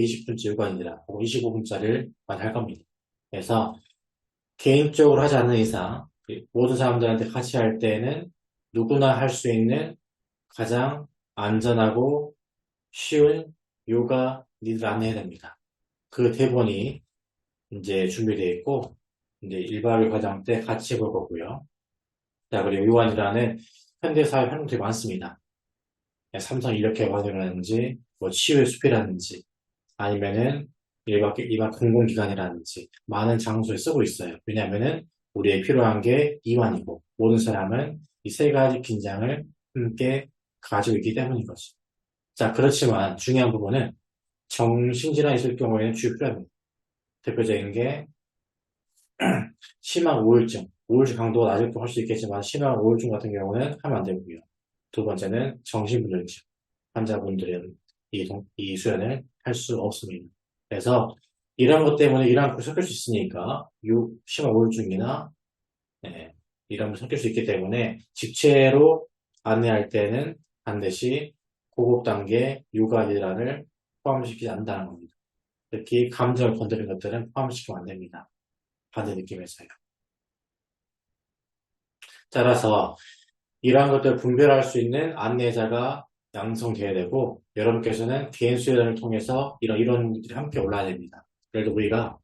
20분째 요가인이라 혹은 25분짜리를 많이 할 겁니다. 그래서 개인적으로 하지 않는 이상 모든 사람들한테 같이 할 때는 누구나 할 수 있는 가장 안전하고 쉬운 요가 니들 안내해야 됩니다. 그 대본이 이제 준비되어 있고 이제 1박 2일 과정 때 같이 해볼 거고요. 자, 그리고 요한이라는 현대사회 활동들이 많습니다. 삼성 이렇게 활동하는지, 뭐 치유의 숲이라든지, 아니면은 일반 공공기관이라든지 많은 장소에 쓰고 있어요. 왜냐하면은 우리에 필요한 게 이완이고 모든 사람은 이 세 가지 긴장을 함께 가지고 있기 때문인 거죠. 자, 그렇지만 중요한 부분은 정신질환이 있을 경우에는 주의 필요합니다. 대표적인 게 심한 우울증, 우울증 강도가 낮을 때 할 수 있겠지만 심한 우울증 같은 경우는 하면 안 되고요. 두 번째는 정신분열증 환자분들은 이 수련을 할 수 없습니다. 그래서 이런 것 때문에 이런 걸 섞일 수 있으니까 심한 우울증이나 이런 걸 섞일 수 있기 때문에 직체로 안내할 때는 반드시 고급 단계 육아이란을 포함시키지 않는다는 겁니다. 특히 감정을 건드리는 것들은 포함시키면 안 됩니다. 반대 느낌에서요. 따라서 이러한 것들을 분별할 수 있는 안내자가 양성되어야 되고 여러분께서는 개인 수련을 통해서 이런 것들이 함께 올라야 됩니다. 예를 들어 우리가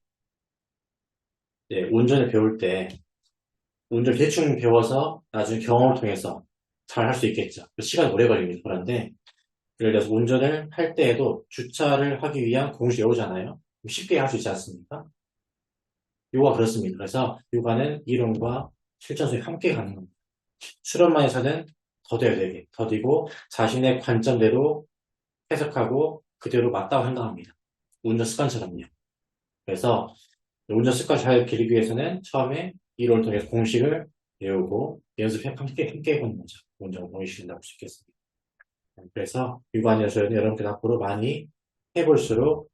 운전을 배울 때 운전 대충 배워서 나중에 경험을 통해서 잘 할 수 있겠죠. 시간이 오래 걸립니다. 그런데 예를 들어서 운전을 할 때에도 주차를 하기 위한 공식 외우잖아요. 쉽게 할 수 있지 않습니까? 요가 그렇습니다. 그래서 요가는 이론과 실전 속에 함께 가는 겁니다. 수련만 해서는 더뎌야 되게 더디고 자신의 관점대로 해석하고 그대로 맞다고 생각합니다. 운전 습관처럼요. 그래서 운전 습관 잘 기르기 위해서는 처음에 이론을 통해서 공식을 외우고 연습해 함께 해보는 거죠. 운전을 보이시는다고 볼 수 있겠습니다. 그래서 유관여서는 여러분들 앞으로 많이 해볼수록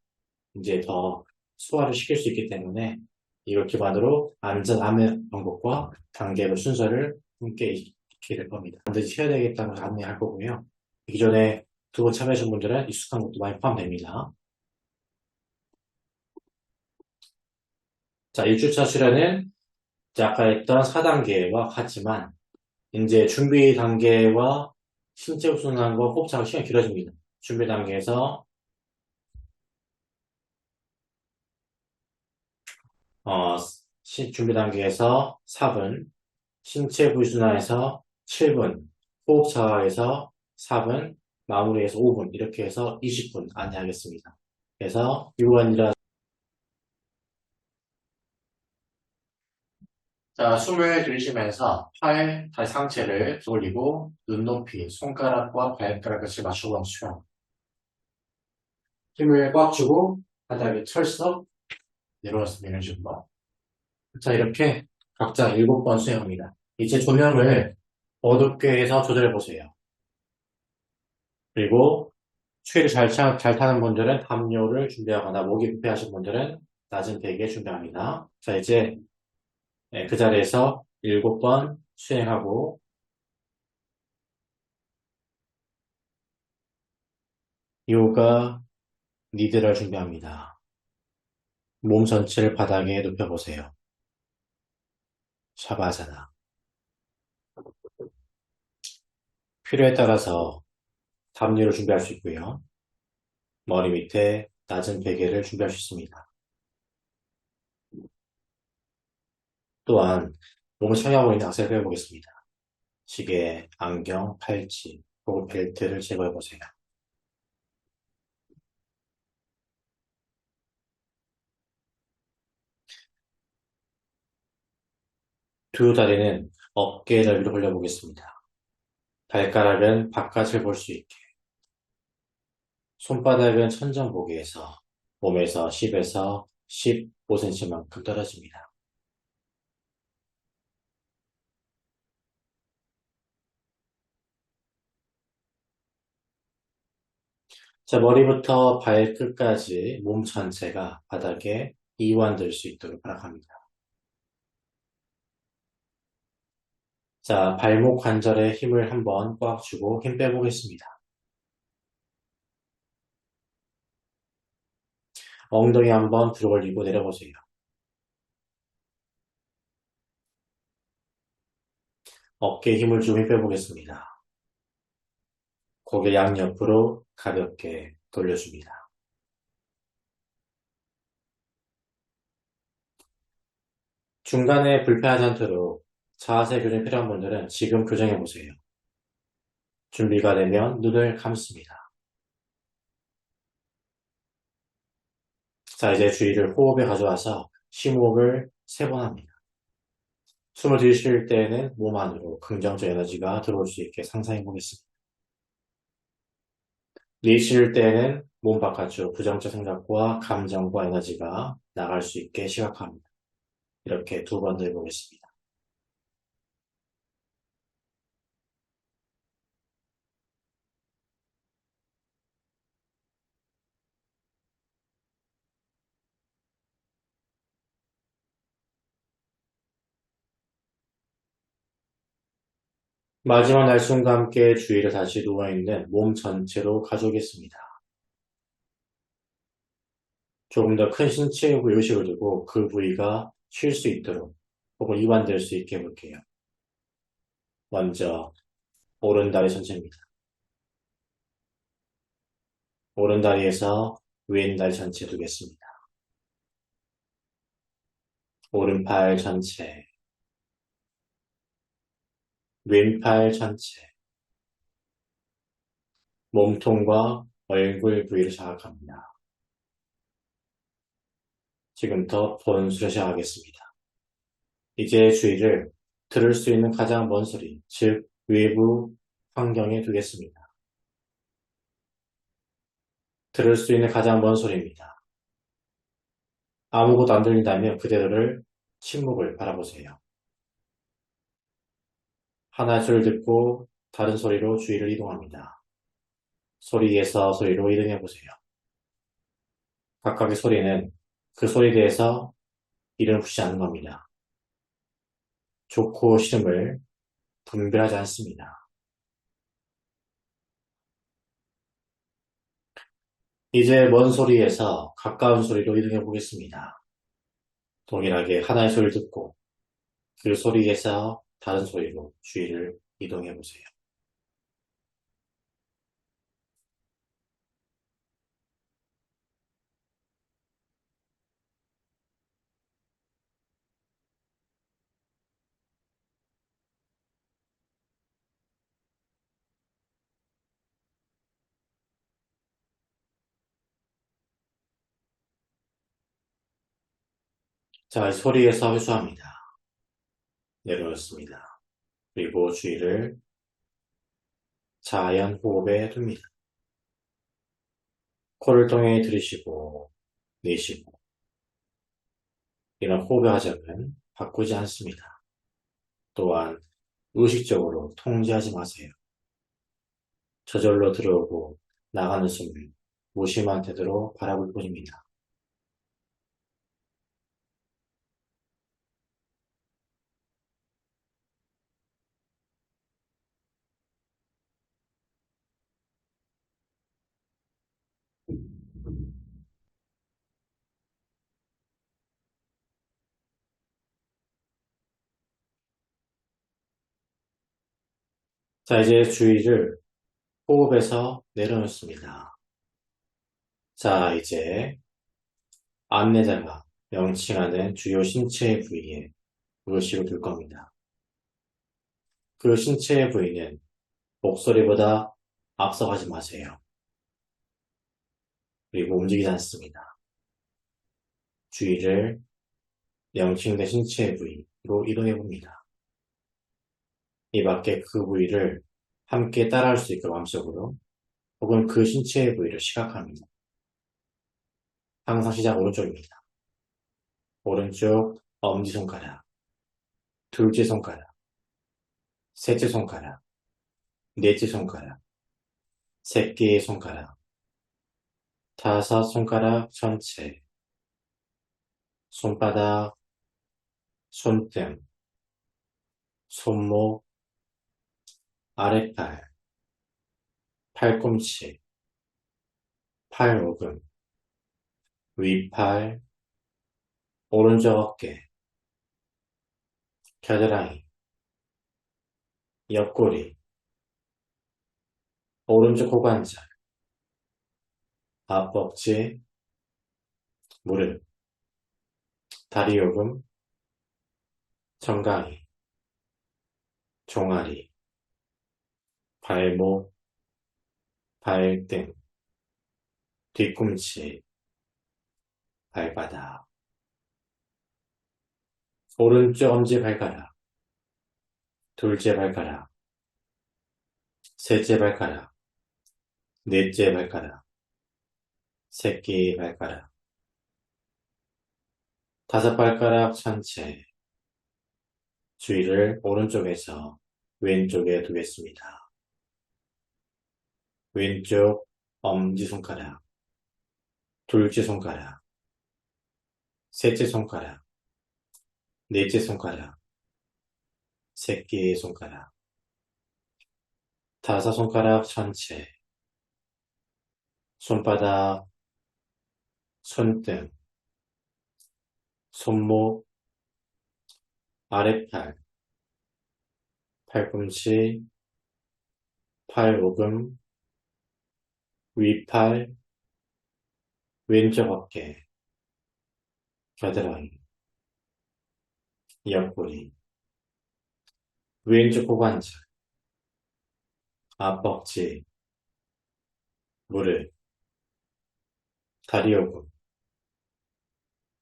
이제 더 소화를 시킬 수 있기 때문에 이걸 기반으로 안전 안내 방법과 단계별 순서를 함께 익히게 될 겁니다. 반드시 해야 되겠다는 걸 안내할 거고요. 기존에 두 번 참여하신 분들은 익숙한 것도 많이 포함됩니다. 자, 1주차 수련은 이제 아까 했던 4단계와 같지만 이제 준비 단계와 신체 훈련과 호흡차가 시간이 길어집니다. 준비 단계에서 어, 준비 단계에서 4분, 신체 부순환에서 7분, 호흡차에서 4분, 마무리해서 5분 이렇게 해서 20분 안내하겠습니다. 그래서 유언이라 자, 숨을 들이쉬면서 팔, 다시 상체를 올리고 눈높이, 손가락과 발가락 끝을 맞추고 멈추며 힘을 꽉 주고 바닥에 철썩 내려놓습니다. 이런 식으로. 자, 이렇게 각자 7번 수행합니다. 이제 조명을 어둡게 해서 조절해 보세요. 그리고 추위를 잘 타는 분들은 담요를 준비하거나 목이 불편하신 분들은 낮은 베개 준비합니다. 자, 이제 그 자리에서 7번 수행하고 요가 니드를 준비합니다. 몸 전체를 바닥에 눕혀보세요. 샤바자나. 필요에 따라서 담요를 준비할 수 있고요. 머리 밑에 낮은 베개를 준비할 수 있습니다. 또한 몸을 착용하고 있는 악세를 빼보겠습니다. 시계, 안경, 팔찌, 혹은 벨트를 제거해보세요. 두 다리는 어깨 넓이로 올려보겠습니다. 발가락은 바깥을 볼 수 있게. 손바닥은 천정 보기에서 몸에서 10에서 15cm만큼 떨어집니다. 자, 머리부터 발끝까지 몸 전체가 바닥에 이완될 수 있도록 바랍니다. 자, 발목 관절에 힘을 한번 꽉 주고 힘 빼보겠습니다. 엉덩이 한번 들어 올리고 내려보세요. 어깨에 힘을 주고 힘 빼보겠습니다. 고개 양옆으로 가볍게 돌려줍니다. 중간에 불편하지 않도록 자세 교정이 필요한 분들은 지금 교정해 보세요. 준비가 되면 눈을 감습니다. 자, 이제 주의를 호흡에 가져와서 심호흡을 3번 합니다. 숨을 들이쉴 때에는 몸 안으로 긍정적 에너지가 들어올 수 있게 상상해 보겠습니다. 내쉴 때에는 몸 바깥으로 부정적 생각과 감정과 에너지가 나갈 수 있게 시각합니다. 이렇게 2번 더 해보겠습니다. 마지막 날숨과 함께 주의를 다시 누워있는 몸 전체로 가져오겠습니다. 조금 더 큰 신체의 의식을 두고 그 부위가 쉴 수 있도록 혹은 이완될 수 있게 해볼게요. 먼저 오른다리 전체입니다. 오른다리에서 왼다리 전체 두겠습니다. 오른팔 전체, 왼팔 전체, 몸통과 얼굴 부위를 자극합니다. 지금부터 본수를 시작하겠습니다. 이제 주의를 들을 수 있는 가장 먼 소리, 즉 외부 환경에 두겠습니다. 들을 수 있는 가장 먼 소리입니다. 아무것도 안 들린다면 그대로를 침묵을 바라보세요. 하나의 소리를 듣고 다른 소리로 주의를 이동합니다. 소리에서 소리로 이동해보세요. 각각의 소리는 그 소리에 대해서 이름을 붙이지 않는 겁니다. 좋고 싫음을 분별하지 않습니다. 이제 먼 소리에서 가까운 소리로 이동해 보겠습니다. 동일하게 하나의 소리를 듣고 그 소리에서 다른 소리로 주의를 이동해 보세요. 자, 소리에서 회수합니다. 내려놓습니다. 그리고 주의를 자연 호흡에 둡니다. 코를 통해 들이쉬고 내쉬고 이런 호흡의 과정은 바꾸지 않습니다. 또한 의식적으로 통제하지 마세요. 저절로 들어오고 나가는 숨을 무심한 태도로 바라볼 뿐입니다. 자, 이제 주의를 호흡에서 내려놓습니다. 자, 이제 안내자가 명칭하는 주요 신체 부위에 의식을 둘 겁니다. 그 신체 부위는 목소리보다 앞서가지 마세요. 그리고 움직이지 않습니다. 주의를 명칭된 신체 부위로 이동해 봅니다. 이 밖에 그 부위를 함께 따라할 수 있게 마음속으로 혹은 그 신체의 부위를 시각합니다. 항상 시작 오른쪽입니다. 오른쪽 엄지손가락, 둘째 손가락, 셋째 손가락, 넷째 손가락, 세 개의 손가락, 다섯 손가락 전체, 손바닥, 손등, 손목, 아랫팔, 팔꿈치, 팔오금, 위팔, 오른쪽 어깨, 겨드랑이, 옆구리, 오른쪽 고관절, 앞벅지, 무릎, 다리 요금, 정강이, 종아리, 발목, 발등, 뒤꿈치, 발바닥, 오른쪽 엄지발가락, 둘째 발가락, 셋째 발가락, 넷째 발가락, 새끼 발가락, 다섯 발가락 전체, 주의를 오른쪽에서 왼쪽에 두겠습니다. 왼쪽 엄지손가락, 둘째 손가락, 셋째 손가락, 넷째 손가락, 새끼 손가락, 다섯 손가락 전체, 손바닥, 손등, 손목, 아랫팔, 팔꿈치, 팔오금, 위팔, 왼쪽 어깨, 겨드랑이, 옆구리, 왼쪽 고관절, 앞벅지, 무릎, 다리 요금,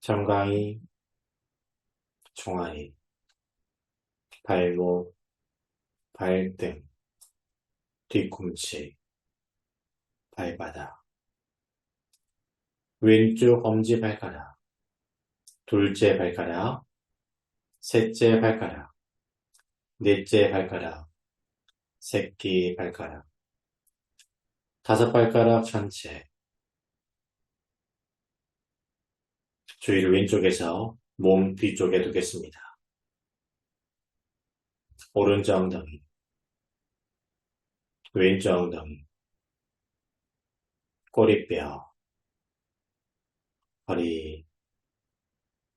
정강이, 종아리, 발목, 발등, 뒤꿈치, 발바닥, 왼쪽 엄지발가락, 둘째 발가락, 셋째 발가락, 넷째 발가락, 새끼 발가락, 다섯 발가락 전체, 주의를 왼쪽에서 몸 뒤쪽에 두겠습니다. 오른쪽 엉덩이, 왼쪽 엉덩이, 꼬리뼈, 허리,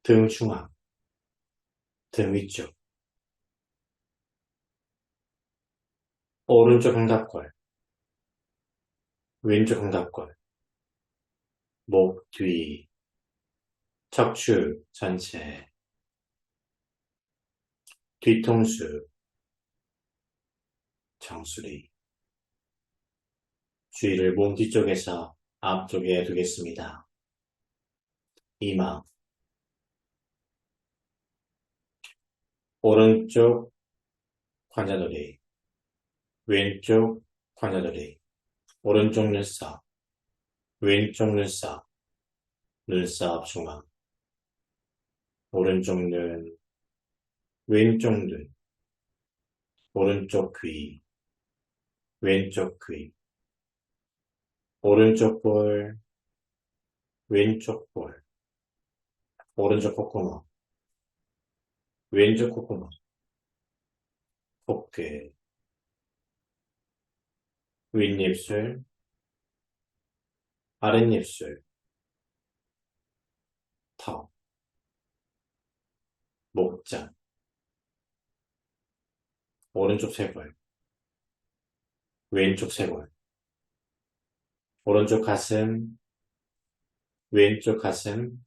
등 중앙, 등 위쪽, 오른쪽 견갑골, 왼쪽 견갑골, 목 뒤, 척추 전체, 뒤통수, 정수리, 주의를 몸 뒤쪽에서 앞쪽에 두겠습니다. 이마, 오른쪽 관자놀이, 왼쪽 관자놀이, 오른쪽 눈썹, 왼쪽 눈썹, 눈썹 중앙, 오른쪽 눈, 왼쪽 눈, 오른쪽 귀, 왼쪽 귀, 오른쪽 볼, 왼쪽 볼, 오른쪽 콧구멍, 왼쪽 콧구멍, 코끝, 윗입술, 아랫입술, 턱, 목장, 오른쪽 쇄골, 왼쪽 쇄골, 오른쪽 가슴, 왼쪽 가슴,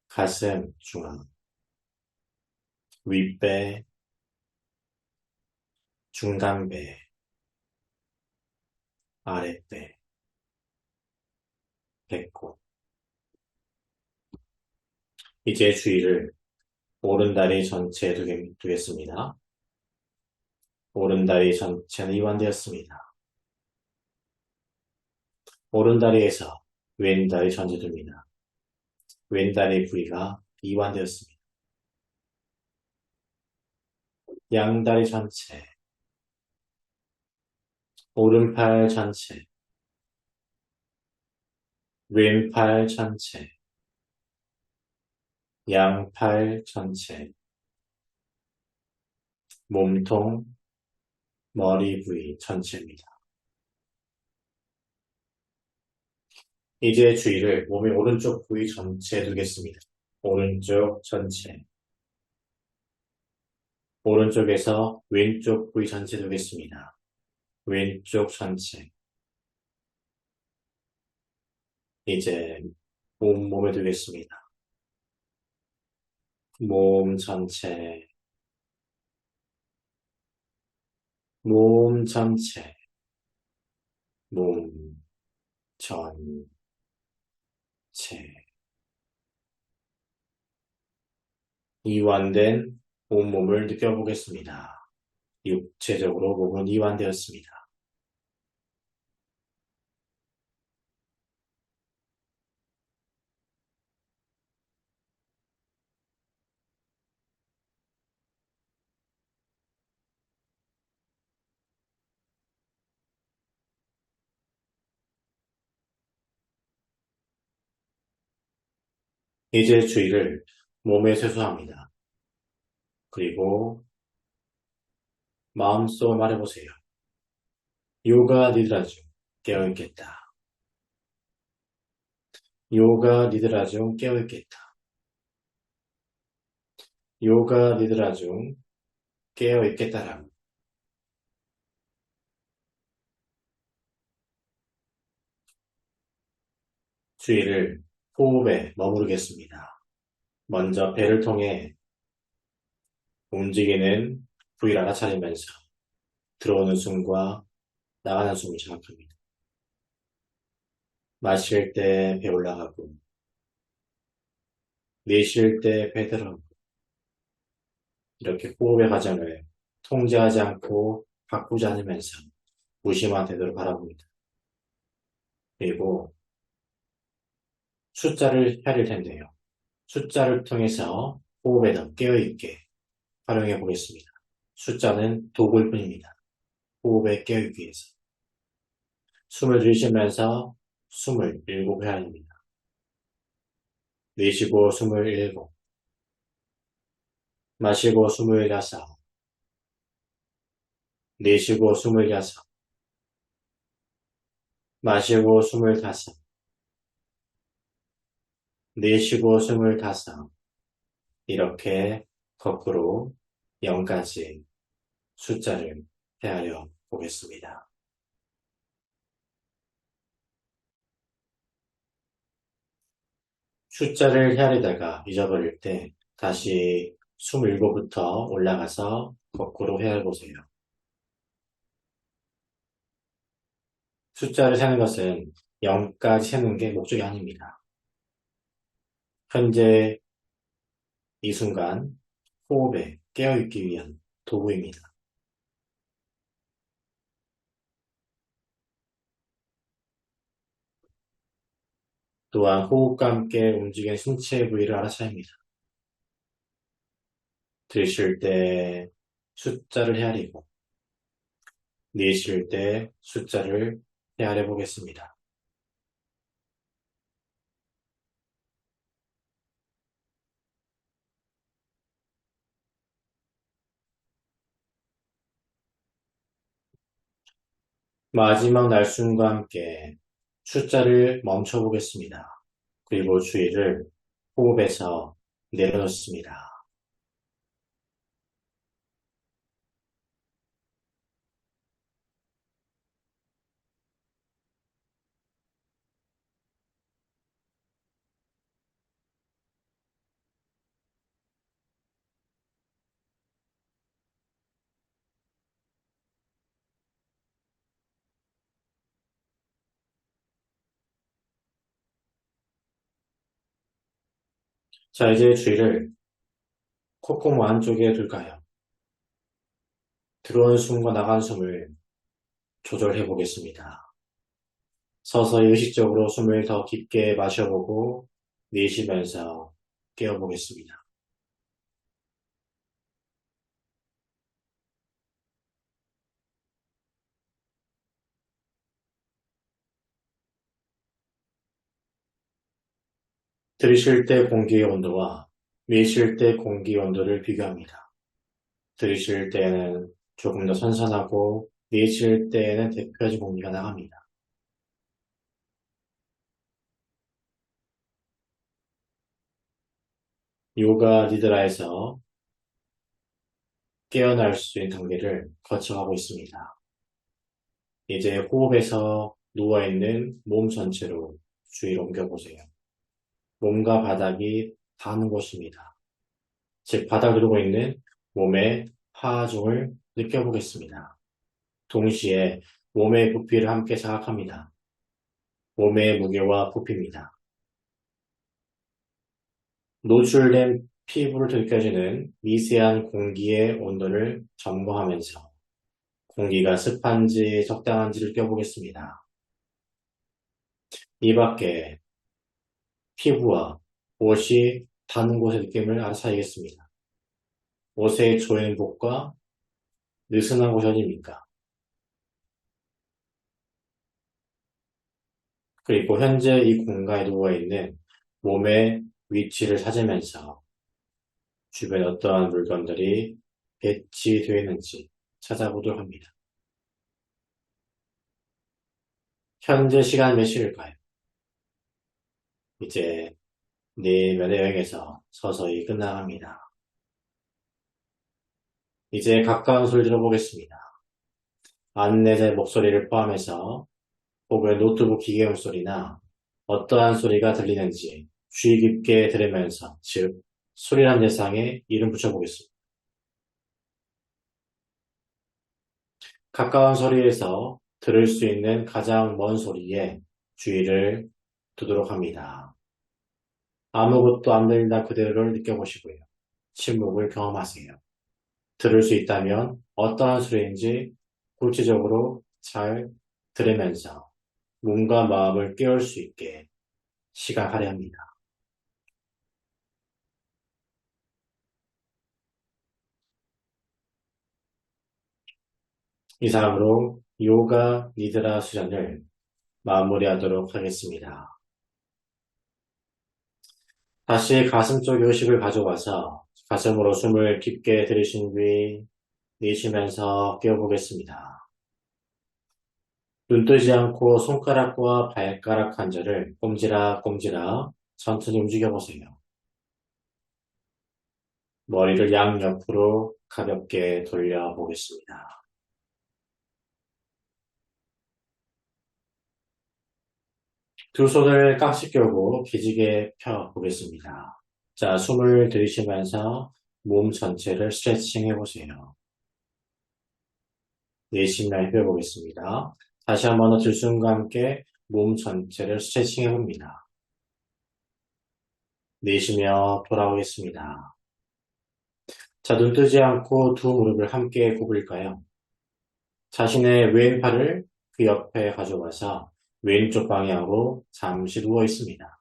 가슴 중앙, 윗배, 중간배, 아랫배, 배꼽. 이제 주의를 오른다리 전체에 두겠습니다. 오른다리 전체는 이완되었습니다. 오른다리에서 왼다리 전체 둡니다. 왼다리 부위가 이완되었습니다. 양다리 전체, 오른팔 전체, 왼팔 전체, 양팔 전체, 몸통, 머리 부위 전체입니다. 이제 주의를 몸의 오른쪽 부위 전체에 두겠습니다. 오른쪽 전체. 오른쪽에서 왼쪽 부위 전체 두겠습니다. 왼쪽 전체. 이제 몸에 두겠습니다. 몸 전체. 몸 전체. 몸 전체. 이완된 온몸을 느껴보겠습니다. 육체적으로 몸은 이완되었습니다. 이제 주의를 몸에 세수합니다. 그리고 마음속으로 말해보세요. 요가 니드라 중 깨어있겠다. 요가 니드라 중 깨어있겠다. 요가 니드라 중 깨어있겠다라고. 주의를 호흡에 머무르겠습니다. 먼저 배를 통해 움직이는 부위를 알아차리면서 들어오는 숨과 나가는 숨을 자각합니다. 마실 때 배 올라가고 내쉴 때 배 들어가고 이렇게 호흡의 과정을 통제하지 않고 바꾸지 않으면서 무심한 태도를 바라봅니다. 그리고 숫자를 헤아릴 텐데요. 숫자를 통해서 호흡에 더 깨어있게 활용해 보겠습니다. 숫자는 도구일 뿐입니다. 호흡에 깨어있기 위해서. 숨을 들이쉬면서 숨을 7회 헤아립니다. 내쉬고 숨을 7, 마시고 숨을 5, 내쉬고 숨을 6, 마시고 숨을 5, 내쉬고 숨을 5. 이렇게 거꾸로 0까지 숫자를 헤아려 보겠습니다. 숫자를 헤아리다가 잊어버릴 때 다시 27부터 올라가서 거꾸로 헤아려보세요. 숫자를 세는 것은 0까지 세는 게 목적이 아닙니다. 현재 이 순간 호흡에 깨어있기 위한 도구입니다. 또한 호흡과 함께 움직이는 신체 부위를 알아차립니다. 들이쉴 때 숫자를 헤아리고 내쉴 때 숫자를 헤아려 보겠습니다. 마지막 날숨과 함께 숫자를 멈춰 보겠습니다. 그리고 주의를 호흡에서 내려놓습니다. 자, 이제 주의를 콧구멍 안쪽에 둘까요? 들어오는 숨과 나가는 숨을 조절해 보겠습니다. 서서히 의식적으로 숨을 더 깊게 마셔보고 내쉬면서 깨어보겠습니다. 들이쉴 때 공기의 온도와 내쉴 때 공기의 온도를 비교합니다. 들이쉴 때는 조금 더 선선하고 내쉴 때에는 대표적인 공기가 나갑니다. 요가 니드라에서 깨어날 수 있는 단계를 거쳐가고 있습니다. 이제 호흡에서 누워있는 몸 전체로 주의를 옮겨보세요. 몸과 바닥이 닿는 곳입니다. 즉, 바닥을 누르고 있는 몸의 하중을 느껴보겠습니다. 동시에 몸의 부피를 함께 자각합니다. 몸의 무게와 부피입니다. 노출된 피부를 느껴지는 미세한 공기의 온도를 점검하면서 공기가 습한지 적당한지를 느껴보겠습니다. 이 밖에 피부와 옷이 닿는 곳의 느낌을 알아차리겠습니다. 옷의 조인복과 느슨한 곳이 어디입니까? 그리고 현재 이 공간에 누워있는 몸의 위치를 찾으면서 주변에 어떠한 물건들이 배치되어 있는지 찾아보도록 합니다. 현재 시간 몇 시일까요? 이제 내면의 여행에서 서서히 끝나갑니다. 이제 가까운 소리 들어보겠습니다. 안내자의 목소리를 포함해서 혹은 노트북 기계음 소리나 어떠한 소리가 들리는지 주의 깊게 들으면서, 즉 소리란 대상에 이름 붙여보겠습니다. 가까운 소리에서 들을 수 있는 가장 먼 소리에 주의를 두도록 합니다. 아무것도 안 들린다 그대로를 느껴보시고요. 침묵을 경험하세요. 들을 수 있다면 어떠한 소리인지 구체적으로 잘 들으면서 몸과 마음을 깨울 수 있게 시간 할애합니다. 이상으로 요가 니드라 수련을 마무리하도록 하겠습니다. 다시 가슴 쪽 의식을 가져와서 가슴으로 숨을 깊게 들이신 뒤 내쉬면서 끼워보겠습니다. 눈 뜨지 않고 손가락과 발가락 관절을 꼼지락꼼지락 천천히 움직여보세요. 머리를 양옆으로 가볍게 돌려보겠습니다. 두 손을 깍지 껴고 기지개 펴보겠습니다. 자, 숨을 들이쉬면서 몸 전체를 스트레칭 해보세요. 내쉬며 해보겠습니다. 다시 한 번 더 들숨과 함께 몸 전체를 스트레칭 해봅니다. 내쉬며 돌아오겠습니다. 자, 눈 뜨지 않고 두 무릎을 함께 굽을까요? 자신의 왼팔을 그 옆에 가져와서 왼쪽 방향으로 잠시 누워 있습니다.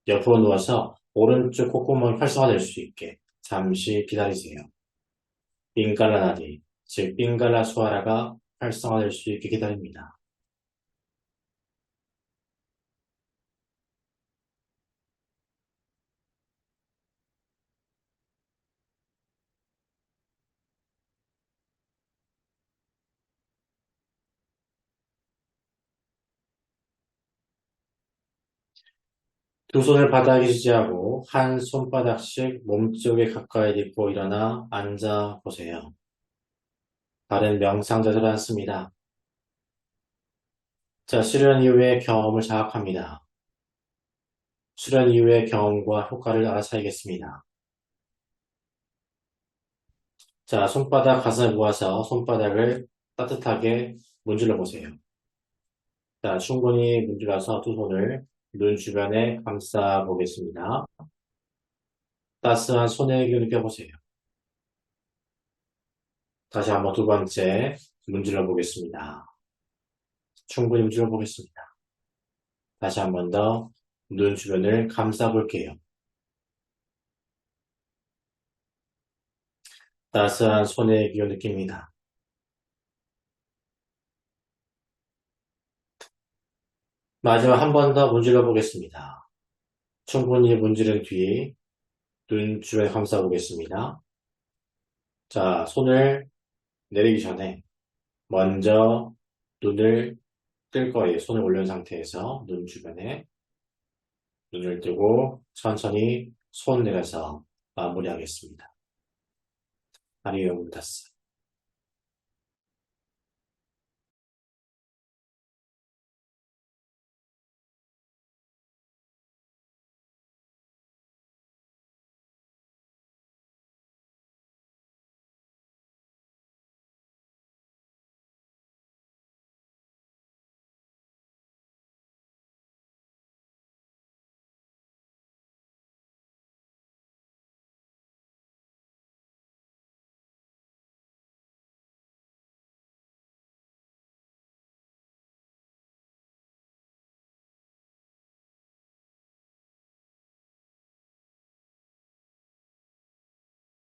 옆으로 누워서 오른쪽 콧구멍이 활성화될 수 있게 잠시 기다리세요. 빙갈라 나디, 즉 빙갈라 수아라가 활성화될 수 있게 기다립니다. 두 손을 바닥에 지지하고 한 손바닥씩 몸쪽에 가까이 딛고 일어나 앉아 보세요. 다른 명상 자세로 앉습니다. 자, 수련 이후의 경험을 자각합니다. 수련 이후의 경험과 효과를 알아차리겠습니다. 자, 손바닥 가슴에 모아서 손바닥을 따뜻하게 문질러 보세요. 자, 충분히 문질러서 두 손을 눈 주변에 감싸 보겠습니다. 따스한 손의 기운 느껴보세요. 다시 한번 두 번째 문질러 보겠습니다. 충분히 문질러 보겠습니다. 다시 한 번 더 눈 주변을 감싸 볼게요. 따스한 손의 기운 느낍니다. 마지막 한 번 더 문질러 보겠습니다. 충분히 문지른 뒤 눈 주변 감싸 보겠습니다. 자, 손을 내리기 전에 먼저 눈을 뜰 거예요. 손을 올린 상태에서 눈 주변에 눈을 뜨고 천천히 손 내려서 마무리하겠습니다. 아리오 고타스.